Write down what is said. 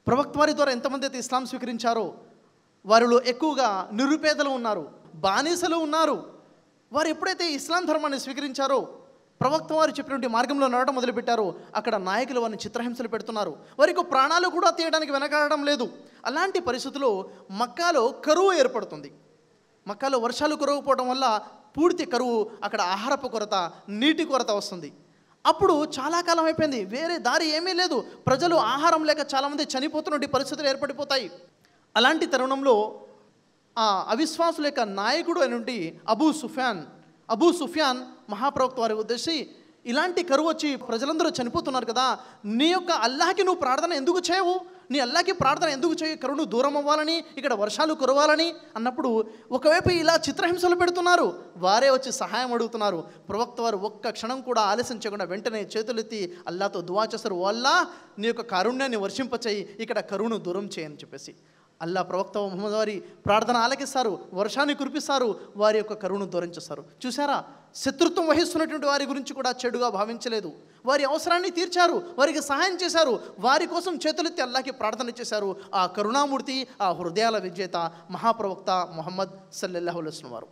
ప్రవక్త వారి ద్వారా ఎంతమంది అయితే ఇస్లాం స్వీకరించారో వారిలో ఎక్కువగా నిరుపేదలు ఉన్నారు, బానిసలు ఉన్నారు. వారు ఎప్పుడైతే ఇస్లాం ధర్మాన్ని స్వీకరించారో, ప్రవక్త వారు చెప్పినటువంటి మార్గంలో నడవడం మొదలుపెట్టారో, అక్కడ నాయకులు వారిని చిత్రహింసలు పెడుతున్నారు. వారికి ప్రాణాలు కూడా తీయడానికి వెనకాడడం లేదు. అలాంటి పరిస్థితుల్లో మక్కాలో కరువు ఏర్పడుతుంది. మక్కాలో వర్షాలు కురవకపోవడం వల్ల పూర్తి కరువు, అక్కడ ఆహారపు కొరత, నీటి కొరత వస్తుంది. అప్పుడు చాలా కాలం అయిపోయింది, వేరే దారి ఏమీ లేదు. ప్రజలు ఆహారం లేక చాలామంది చనిపోతున్నటువంటి పరిస్థితులు ఏర్పడిపోతాయి. అలాంటి తరుణంలో ఆ అవిశ్వాసుల యొక్క నాయకుడు అయినటువంటి అబూ సుఫియాన్ మహాప్రవక్త వారి ఉద్దేశి, ఇలాంటి కరువు వచ్చి ప్రజలందరూ చనిపోతున్నారు కదా, నీ యొక్క అల్లాహకి నువ్వు ప్రార్థన ఎందుకు చేయవు? నీ అల్లాహకి ప్రార్థన ఎందుకు చేయి? కరువును దూరం అవ్వాలని, ఇక్కడ వర్షాలు కురవాలని అన్నప్పుడు ఒకవైపు ఇలా చిత్రహింసలు పెడుతున్నారు, వారే వచ్చి సహాయం అడుగుతున్నారు. ప్రవక్త వారు ఒక్క క్షణం కూడా ఆలస్యం చేయకుండా వెంటనే చేతులెత్తి అల్లాతో దువా చేస్తారు, ఓ అల్లా నీ యొక్క కారుణ్యాన్ని వర్షింపచేయి, ఇక్కడ కరువును దూరం చేయని చెప్పేసి. అల్లా ప్రవక్త ముహమ్మద్ వారి ప్రార్థన ఆలకిస్తారు, వర్షాన్ని కురిపిస్తారు, వారి యొక్క కరువును దూరం చేస్తారు. చూసారా, శత్రుత్వం వహిస్తున్నటువంటి వారి గురించి కూడా చెడుగా భావించలేదు. వారి అవసరాన్ని తీర్చారు, వారికి సహాయం చేశారు, వారి కోసం చేతులెత్తి అల్లాహకి ప్రార్థన చేశారు. ఆ కరుణామూర్తి, ఆ హృదయాల విజేత మహాప్రవక్త ముహమ్మద్ సల్లల్లాహు అలైహి వసల్లం వారు.